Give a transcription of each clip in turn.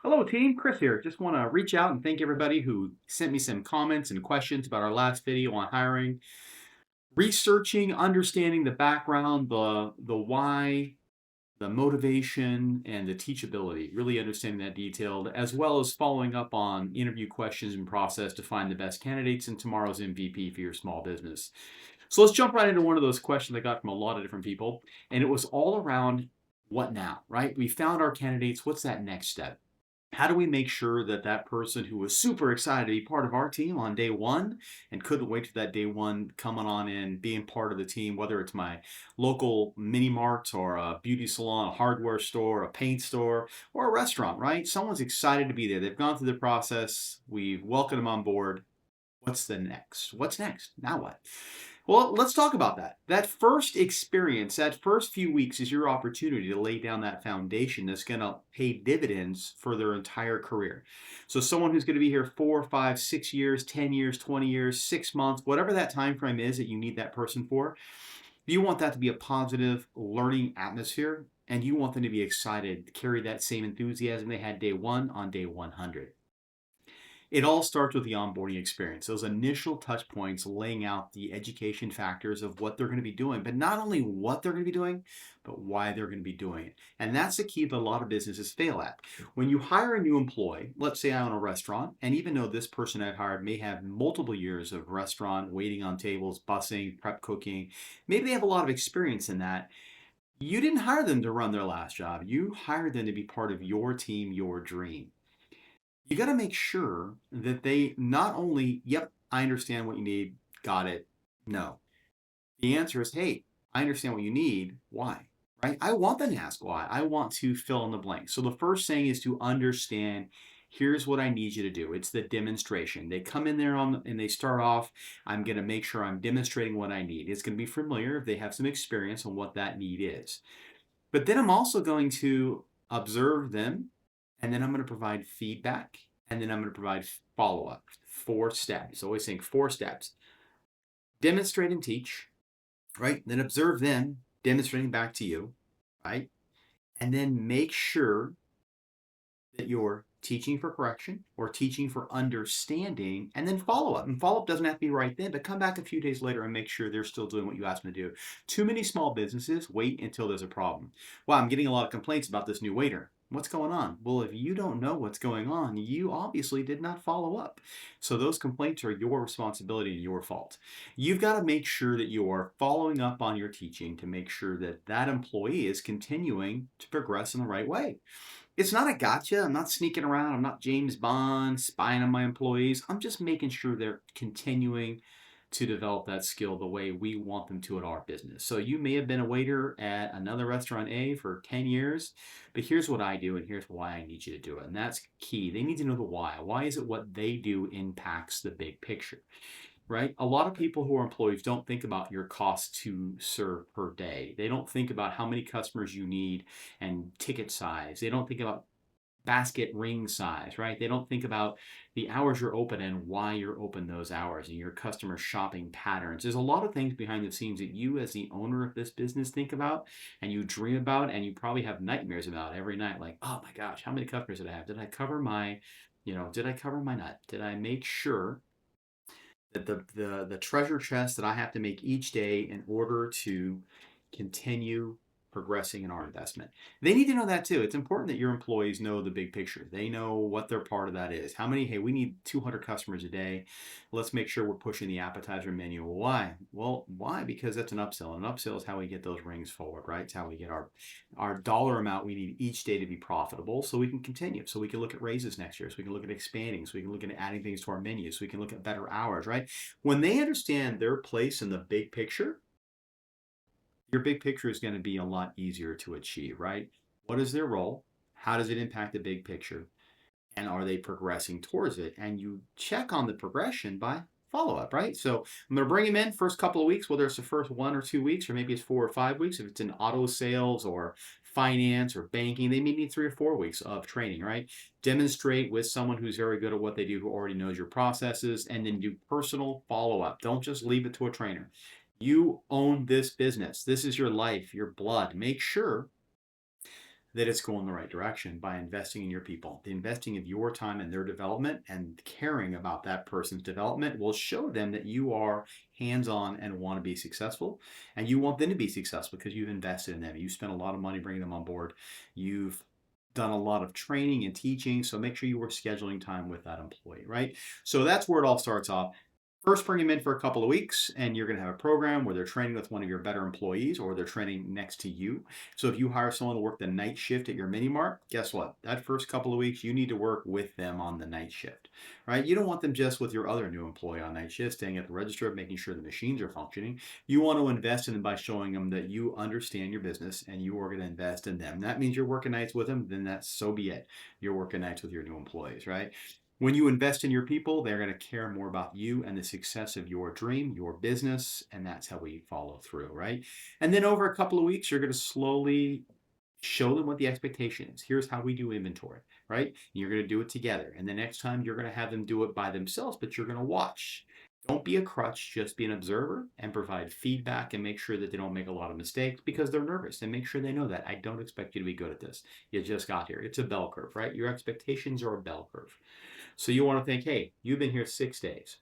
Hello, team. Chris here. Just want to reach out and thank everybody who sent me some comments and questions about our last video on hiring. Researching, understanding the background, the why, the motivation, and the teachability. Really understanding that detailed, as well as following up on interview questions and process to find the best candidates and tomorrow's MVP for your small business. So let's jump right into one of those questions I got from a lot of different people, and it was all around what now, right? We found our candidates. What's that next step? How do we make sure that that person who was super excited to be part of our team on day one and couldn't wait for that day one coming on in, being part of the team, whether it's my local mini mart or a beauty salon, a hardware store, a paint store, or a restaurant, right? Someone's excited to be there. They've gone through the process. We've welcomed them on board. What's the next? What's next? Now what? Well, let's talk about that. That first experience, that first few weeks is your opportunity to lay down that foundation that's going to pay dividends for their entire career. So someone who's going to be here 4, 5, 6 years, 10 years, 20 years, 6 months, whatever that time frame is that you need that person for, you want that to be a positive learning atmosphere and you want them to be excited to carry that same enthusiasm they had day one on day 100. It all starts with the onboarding experience, those initial touch points laying out the education factors of what they're going to be doing, but not only what they're going to be doing, but why they're going to be doing it. And that's the key that a lot of businesses fail at. When you hire a new employee, let's say I own a restaurant, and even though this person I've hired may have multiple years of restaurant, waiting on tables, bussing, prep cooking, maybe they have a lot of experience in that. You didn't hire them to run their last job. You hired them to be part of your team, your dream. You got to make sure that they not only, yep, I understand what you need, got it. No. The answer is, hey, I understand what you need. Why? Right? I want them to ask why. I want to fill in the blank. So the first thing is to understand here's what I need you to do. It's the demonstration. They come in there and they start off, I'm going to make sure I'm demonstrating what I need. It's going to be familiar if they have some experience on what that need is. But then I'm also going to observe them, and then I'm going to provide feedback, and then I'm going to provide follow up. 4 steps. Always think 4 steps. Demonstrate and teach, right? Then observe them demonstrating back to you, right? And then make sure that you're teaching for correction or teaching for understanding, and then follow up. And follow up doesn't have to be right then, but come back a few days later and make sure they're still doing what you asked them to do. Too many small businesses wait until there's a problem. Wow, I'm getting a lot of complaints about this new waiter. What's going on? Well, if you don't know what's going on, you obviously did not follow up. So those complaints are your responsibility and your fault. You've got to make sure that you are following up on your teaching to make sure that that employee is continuing to progress in the right way. It's not a gotcha. I'm not sneaking around. I'm not James Bond spying on my employees. I'm just making sure they're continuing to develop that skill the way we want them to at our business. So you may have been a waiter at another restaurant A for 10 years, but here's what I do and here's why I need you to do it. And that's key. They need to know the why. Why is it what they do impacts the big picture? Right? A lot of people who are employees don't think about your cost to serve per day. They don't think about how many customers you need and ticket size. They don't think about basket ring size, right? They don't think about the hours you're open and why you're open those hours and your customer shopping patterns. There's a lot of things behind the scenes that you as the owner of this business think about and you dream about and you probably have nightmares about every night. Like, oh my gosh, how many customers did I have? Did I cover my, did I cover my nut? Did I make sure that the treasure chest that I have to make each day in order to continue progressing in our investment. They need to know that too. It's important that your employees know the big picture. They know what their part of that is. How many, hey, we need 200 customers a day. Let's make sure we're pushing the appetizer menu. Why? Well, why? Because that's an upsell. An upsell is how we get those rings forward, right? It's how we get our dollar amount we need each day to be profitable so we can continue. So we can look at raises next year. So we can look at expanding. So we can look at adding things to our menu. So we can look at better hours, right? When they understand their place in the big picture, your big picture is going to be a lot easier to achieve, right? What is their role? How does it impact the big picture? And are they progressing towards it? And you check on the progression by follow up, right? So I'm going to bring them in first couple of weeks, whether it's the first 1 or 2 weeks, or maybe it's 4 or 5 weeks. If it's in auto sales or finance or banking, they may need 3 or 4 weeks of training, right? Demonstrate with someone who's very good at what they do, who already knows your processes, and then do personal follow up. Don't just leave it to a trainer. You own this business. This is your life, your blood. Make sure that it's going the right direction by investing in your people. The investing of your time in their development and caring about that person's development will show them that you are hands-on and want to be successful, and you want them to be successful because you've invested in them. You spent a lot of money bringing them on board. You've done a lot of training and teaching, so make sure you are scheduling time with that employee, right? So that's where it all starts off. First, bring them in for a couple of weeks, and you're going to have a program where they're training with one of your better employees or they're training next to you. So if you hire someone to work the night shift at your mini mart, guess what? That first couple of weeks, you need to work with them on the night shift, right? You don't want them just with your other new employee on night shift, staying at the register, making sure the machines are functioning. You want to invest in them by showing them that you understand your business and you are going to invest in them. That means you're working nights with them, then that's so be it. You're working nights with your new employees, right? When you invest in your people, they're going to care more about you and the success of your dream, your business, and that's how we follow through, right? And then over a couple of weeks, you're going to slowly show them what the expectation is. Here's how we do inventory, right? You're going to do it together. And the next time you're going to have them do it by themselves, but you're going to watch. Don't be a crutch, just be an observer and provide feedback and make sure that they don't make a lot of mistakes because they're nervous, and make sure they know that. I don't expect you to be good at this. You just got here. It's a bell curve, right? Your expectations are a bell curve. So you want to think, hey, you've been here 6 days.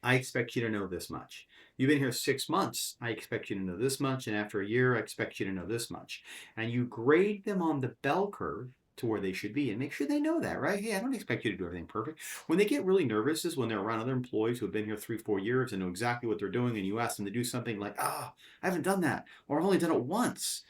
I expect you to know this much. You've been here 6 months. I expect you to know this much. And after a year, I expect you to know this much. And you grade them on the bell curve to where they should be and make sure they know that, right? Hey, I don't expect you to do everything perfect. When they get really nervous is when they're around other employees who have been here 3, 4 years and know exactly what they're doing. And you ask them to do something like, I haven't done that, or I've only done it once.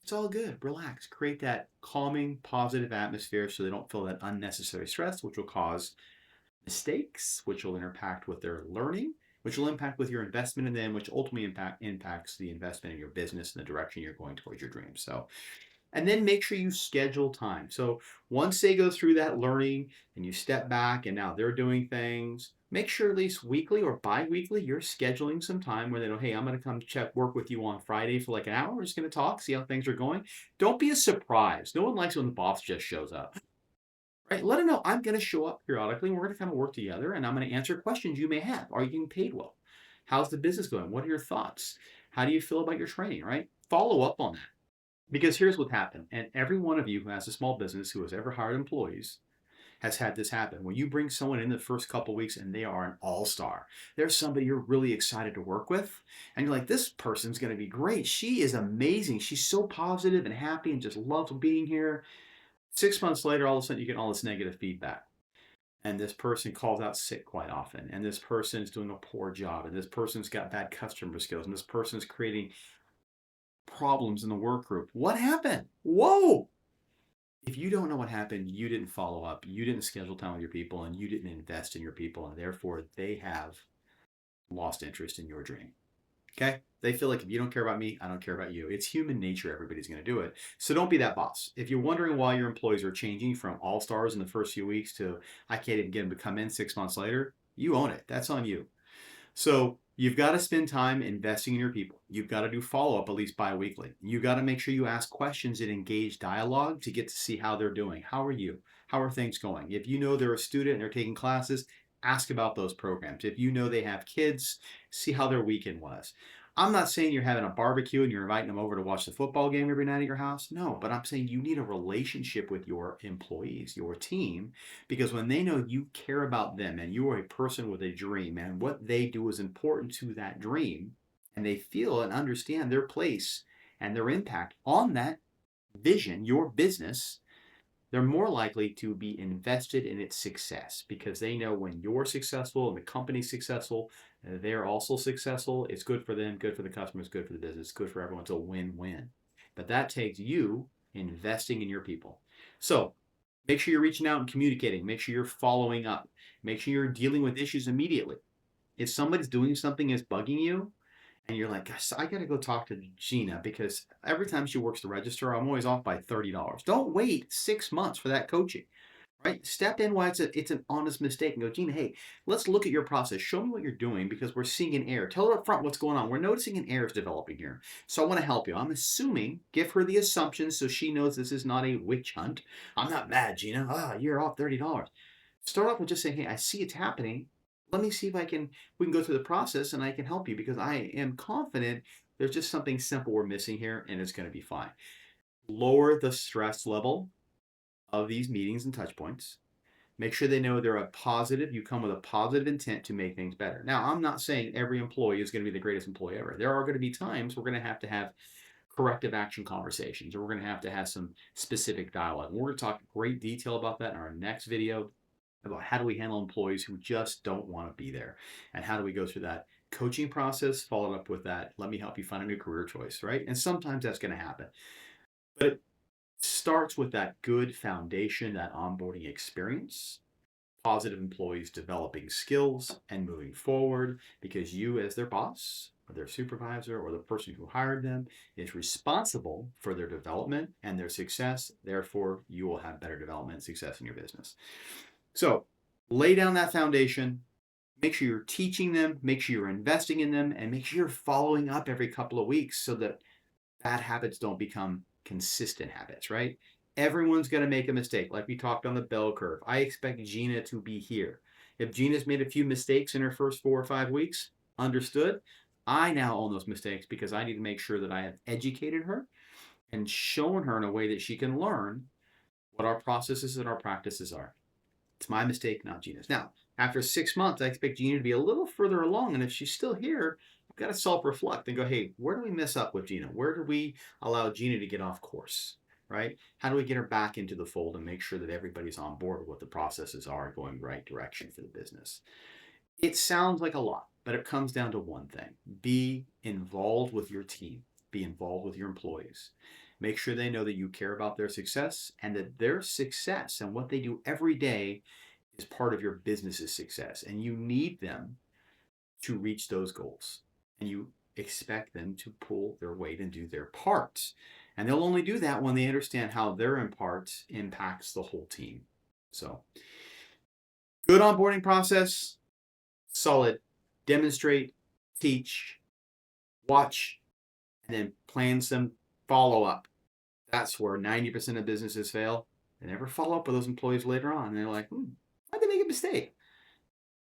It's all good. Relax. Create that calming, positive atmosphere so they don't feel that unnecessary stress, which will cause mistakes, which will impact with their learning, which will impact with your investment in them, which ultimately impacts the investment in your business and the direction you're going towards your dreams. So, and then make sure you schedule time. So once they go through that learning and you step back and now they're doing things, make sure at least weekly or bi-weekly you're scheduling some time where they know, hey, I'm going to come work with you on Friday for like an hour. We're just going to talk, see how things are going. Don't be a surprise. No one likes when the boss just shows up. Right? Let them know I'm going to show up periodically and we're going to kind of work together and I'm going to answer questions you may have. Are you getting paid well? How's the business going? What are your thoughts? How do you feel about your training, right? Follow up on that. Because here's what happened. And every one of you who has a small business who has ever hired employees has had this happen. When you bring someone in the first couple of weeks and they are an all-star, there's somebody you're really excited to work with, and you're like, this person's going to be great. She is amazing. She's so positive and happy and just loves being here. 6 months later, all of a sudden you get all this negative feedback. And this person calls out sick quite often. And this person is doing a poor job. And this person's got bad customer skills. And this person's creating problems in the work group. What happened? Whoa! If you don't know what happened, you didn't follow up. You didn't schedule time with your people. And you didn't invest in your people. And therefore, they have lost interest in your dream. Okay? They feel like if you don't care about me, I don't care about you. It's human nature. Everybody's going to do it. So don't be that boss. If you're wondering why your employees are changing from all stars in the first few weeks to I can't even get them to come in 6 months later, you own it. That's on you. So you've got to spend time investing in your people. You've got to do follow up at least bi-weekly. You've got to make sure you ask questions and engage dialogue to get to see how they're doing. How are you? How are things going? If you know they're a student and they're taking classes, ask about those programs. If you know they have kids, see how their weekend was. I'm not saying you're having a barbecue and you're inviting them over to watch the football game every night at your house. No, but I'm saying you need a relationship with your employees, your team, because when they know you care about them and you are a person with a dream and what they do is important to that dream, and they feel and understand their place and their impact on that vision, your business, they're more likely to be invested in its success because they know when you're successful and the company's successful, they're also successful. It's good for them, good for the customers, good for the business, good for everyone. It's a win-win. But that takes you investing in your people. So make sure you're reaching out and communicating. Make sure you're following up. Make sure you're dealing with issues immediately. If somebody's doing something that's bugging you, and you're like, gosh, I got to go talk to Gina because every time she works the register, I'm always off by $30. Don't wait 6 months for that coaching, right? Step in while it's an honest mistake and go, Gina, hey, let's look at your process. Show me what you're doing because we're seeing an error. Tell her up front what's going on. We're noticing an error is developing here. So I want to help you. I'm assuming, give her the assumptions so she knows this is not a witch hunt. I'm not mad, Gina. You're off $30. Start off with just saying, hey, I see it's happening. Let me see if we can go through the process and I can help you because I am confident there's just something simple we're missing here and it's going to be fine. lower the stress level of these meetings and touch points. Make sure they know they're a positive. You come with a positive intent to make things better. Now, I'm not saying every employee is going to be the greatest employee ever. There are going to be times we're going to have corrective action conversations, or we're going to have some specific dialogue. We're going to talk great detail about that in our next video about how do we handle employees who just don't want to be there, and how do we go through that coaching process followed up with that let me help you find a new career choice, right? And sometimes that's going to happen, but it starts with that good foundation, that onboarding experience, positive employees developing skills and moving forward, because you as their boss or their supervisor or the person who hired them is responsible for their development and their success. Therefore, you will have better development and success in your business. So lay down that foundation. Make sure you're teaching them, make sure you're investing in them, and make sure you're following up every couple of weeks so that bad habits don't become consistent habits, right? Everyone's going to make a mistake. Like we talked on the bell curve. I expect Gina to be here. If Gina's made a few mistakes in her first 4 or 5 weeks, understood. I now own those mistakes because I need to make sure that I have educated her and shown her in a way that she can learn what our processes and our practices are. It's my mistake, not Gina's. Now, after 6 months, I expect Gina to be a little further along. And if she's still here, I've got to self-reflect and go, hey, where do we mess up with Gina? Where do we allow Gina to get off course, right? How do we get her back into the fold and make sure that everybody's on board with what the processes are going right direction for the business? It sounds like a lot, but it comes down to one thing. Be involved with your team. Be involved with your employees. Make sure they know that you care about their success and that their success and what they do every day is part of your business's success. And you need them to reach those goals. And you expect them to pull their weight and do their part. And they'll only do that when they understand how their part impacts the whole team. So, good onboarding process, solid. Demonstrate, teach, watch, and then plan some follow up. That's where 90% of businesses fail. They never follow up with those employees later on. And they're like, why'd they make a mistake?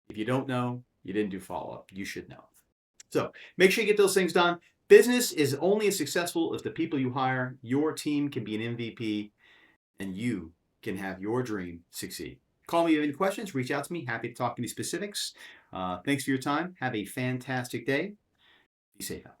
If you don't know, you didn't do follow up. You should know. So make sure you get those things done. Business is only as successful as the people you hire. Your team can be an MVP, and you can have your dream succeed. Call me if you have any questions. Reach out to me. Happy to talk any specifics. Thanks for your time. Have a fantastic day. Be safe out.